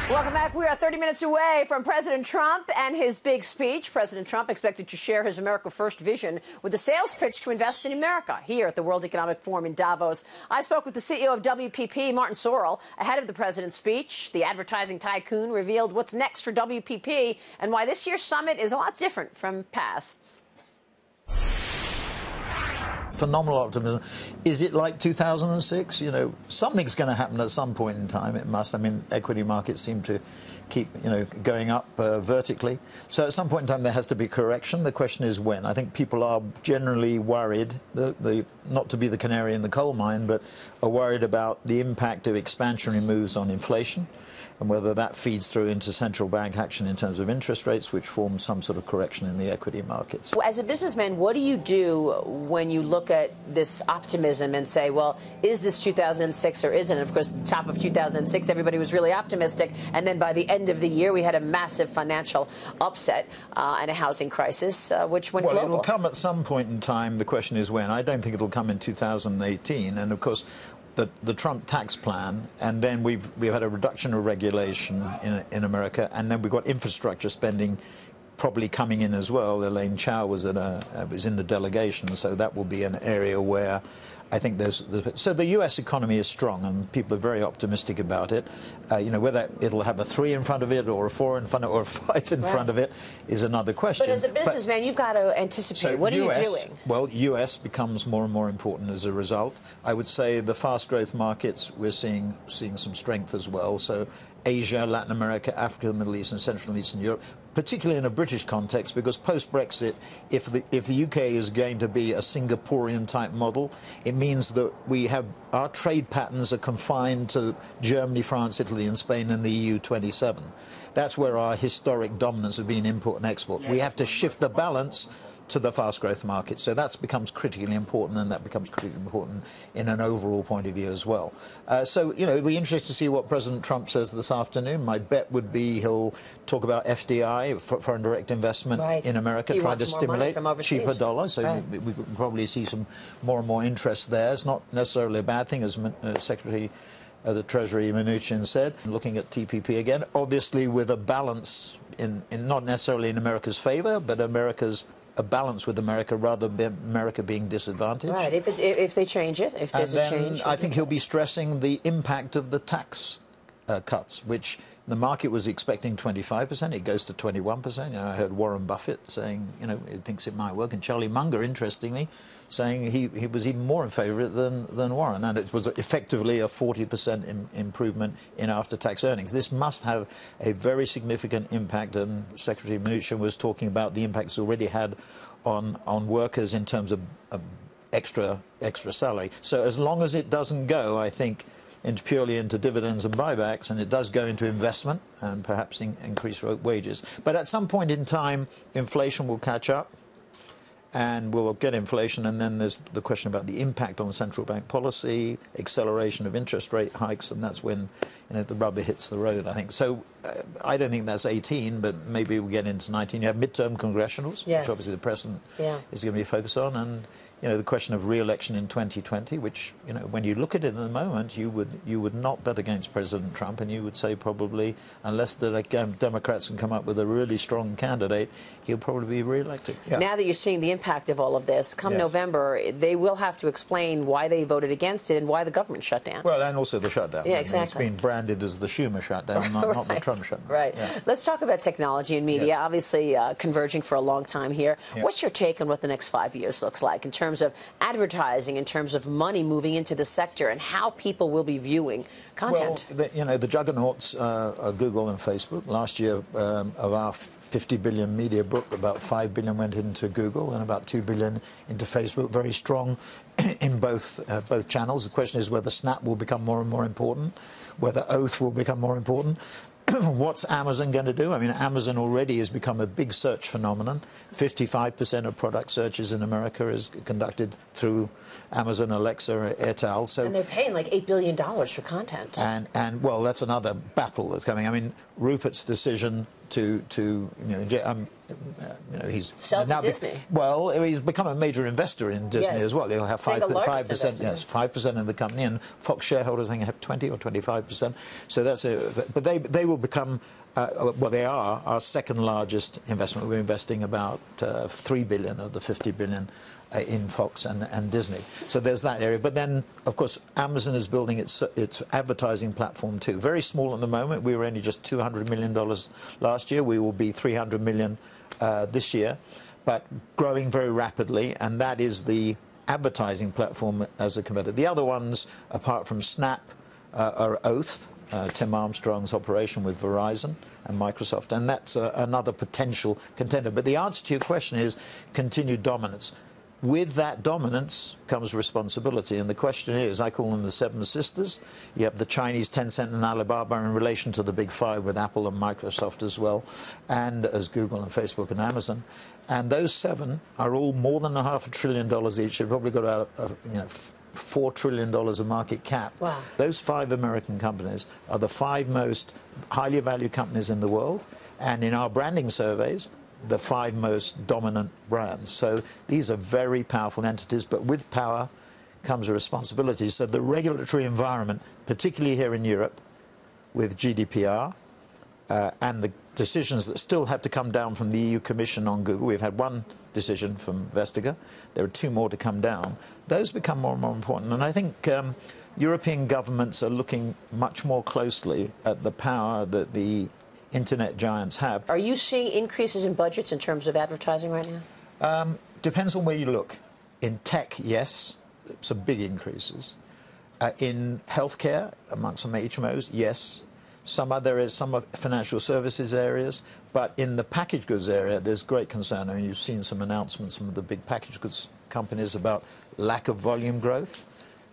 Welcome back. We are 30 minutes away from President Trump and his big speech. President Trump expected to share his America First vision with a sales pitch to invest in America here at the World Economic Forum in Davos. I spoke with the CEO of WPP, Martin Sorrell, ahead of the president's speech. The advertising tycoon revealed what's next for WPP and why this year's summit is a lot different from pasts. Phenomenal optimism. Is it like 2006? You know, something's going to happen at some point in time. It must. I mean, equity markets seem to keep, going up vertically. So at some point in time, there has to be correction. The question is when. I think people are generally worried, not to be the canary in the coal mine, but are worried about the impact of expansionary moves on inflation and whether that feeds through into central bank action in terms of interest rates, which forms some sort of correction in the equity markets. As a businessman, what do you do when you look at this optimism and say, well, is this 2006 or isn't it? Of course, top of 2006, everybody was really optimistic. And then by the end of the year, we had a massive financial upset and a housing crisis, which went global. Well, it'll come at some point in time. The question is when. I don't think it'll come in 2018. And, of course, the Trump tax plan, and then we've had a reduction of regulation in America, and then we've got infrastructure spending probably coming in as well. Elaine Chao was in the delegation, so that will be an area where I think so the U.S. economy is strong, and people are very optimistic about it. Whether it'll have a 3 in front of it, or a 4 in front of it, or a 5 in front of it is another question. But as a businessman, you've got to anticipate. So what are you doing? Well, U.S. becomes more and more important as a result. I would say the fast growth markets, we're seeing some strength as well. So Asia, Latin America, Africa, the Middle East, and Central and Eastern Europe, particularly in a British context, because post-Brexit, if the UK is going to be a Singaporean-type model, it means that our trade patterns are confined to Germany, France, Italy, and Spain, and the EU 27. That's where our historic dominance has been import and export. We have to shift the balance to the fast growth market. So that becomes critically important, and that becomes critically important in an overall point of view as well. It'll be interesting to see what President Trump says this afternoon. My bet would be he'll talk about FDI, foreign direct investment in America, trying to stimulate cheaper dollars. So we could probably see some more and more interest there. It's not necessarily a bad thing, as Secretary the Treasury Mnuchin said. Looking at TPP again, obviously with a balance in not necessarily in America's favor, but a balance with America rather than America being disadvantaged. Right, if they change it, if there's a change. I think he'll be stressing the impact of the tax cuts, which the market was expecting 25%. It goes to 21%. I heard Warren Buffett saying, he thinks it might work. And Charlie Munger, interestingly, saying he was even more in favour of it than Warren. And it was effectively a 40% improvement in after-tax earnings. This must have a very significant impact. And Secretary Mnuchin was talking about the impact it's already had on workers in terms of extra salary. So as long as it doesn't go, I think, purely into dividends and buybacks, and it does go into investment and perhaps increase wages. But at some point in time, inflation will catch up, and we'll get inflation, and then there's the question about the impact on central bank policy, acceleration of interest rate hikes, and that's when the rubber hits the road, I think. So I don't think that's 18, but maybe we'll get into 19. You have midterm congressionals, which obviously the president is going to be focused on, and the question of re-election in 2020, which, when you look at it at the moment, you would not bet against President Trump, and you would say probably, unless the Democrats can come up with a really strong candidate, he'll probably be re-elected. Yeah. Now that you're seeing the impact of all of this, come November, they will have to explain why they voted against it and why the government shut down. Well, and also the shutdown. Yeah, exactly. It's been branded as the Schumer shutdown, not the Trump shutdown. Right. Yeah. Let's talk about technology and media, obviously converging for a long time here. Yeah. What's your take on what the next 5 years looks like in terms of advertising, in terms of money moving into the sector, and how people will be viewing content? Well, the juggernauts are Google and Facebook. Last year, of our 50 billion media book, about 5 billion went into Google and about 2 billion into Facebook. Very strong in both channels. The question is whether Snap will become more and more important, whether Oath will become more important. What's Amazon going to do? I mean, Amazon already has become a big search phenomenon. 55% of product searches in America is conducted through Amazon, Alexa, et al. And they're paying like $8 billion for content. And well, that's another battle that's coming. I mean, Rupert's decision to he's sell to now Disney. Well, he's become a major investor in Disney as well. He'll have 5%. Yes, 5% of the company, and Fox shareholders I think have 20 or 25%. So that's but they will become. Well, they are our second largest investment. We're investing about $3 billion of the $50 billion in Fox and Disney. So there's that area. But then, of course, Amazon is building its advertising platform too. Very small at the moment. We were only just $200 million last year. We will be $300 million this year, but growing very rapidly. And that is the advertising platform as a competitor. The other ones, apart from Snap, are Oath, Tim Armstrong's operation with Verizon and Microsoft. And that's another potential contender. But the answer to your question is continued dominance. With that dominance comes responsibility, and the question is, I call them the Seven Sisters. You have the Chinese Tencent and Alibaba in relation to the Big Five with Apple and Microsoft as well, and as Google and Facebook and Amazon. And those seven are all more than $500 billion each. They've probably got about $4 trillion of market cap. Wow. Those 5 American companies are the 5 most highly valued companies in the world, and in our branding surveys, the 5 most dominant brands. So these are very powerful entities, but with power comes a responsibility. So the regulatory environment, particularly here in Europe, with GDPR and the decisions that still have to come down from the EU Commission on Google. We've had one decision from Vestager. There are 2 more to come down. Those become more and more important. And I think European governments are looking much more closely at the power that the internet giants have. Are you seeing increases in budgets in terms of advertising right now? Depends on where you look. In tech, yes, some big increases. In healthcare, amongst some HMOs, yes. Some other areas, some financial services areas. But in the packaged goods area, there's great concern. I mean, you've seen some announcements from the big packaged goods companies about lack of volume growth.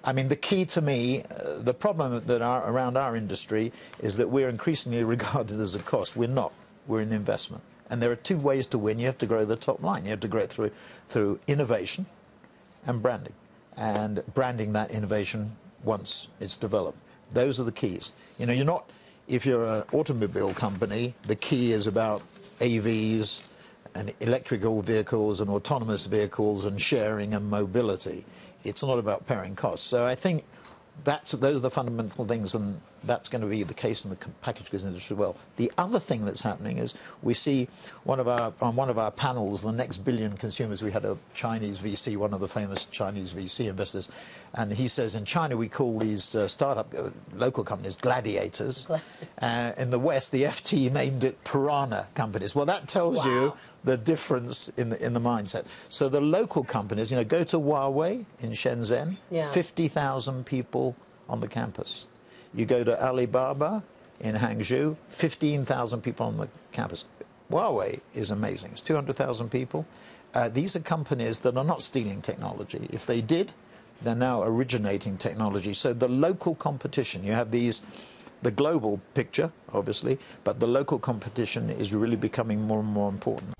I mean, the key to me, the problem that around our industry is that we're increasingly regarded as a cost. We're not. We're an investment. And there are 2 ways to win. You have to grow the top line. You have to grow it through innovation and branding. And branding that innovation once it's developed. Those are the keys. You know, you're not, if you're an automobile company, the key is about AVs and electrical vehicles and autonomous vehicles and sharing and mobility. It's not about paring costs. So I think those are the fundamental things, and that's going to be the case in the packaged goods industry as well. The other thing that's happening is we see on one of our panels, the next billion consumers, we had a Chinese VC, one of the famous Chinese VC investors, and he says in China we call these startup local companies gladiators. In the West, the FT named it piranha companies. Well, that tells you the difference in the mindset. So the local companies, you know, go to Huawei in Shenzhen, 50,000 people on the campus. You go to Alibaba in Hangzhou, 15,000 people on the campus. Huawei is amazing. It's 200,000 people. These are companies that are not stealing technology. If they did, they're now originating technology. So the local competition, you have the global picture, obviously, but the local competition is really becoming more and more important.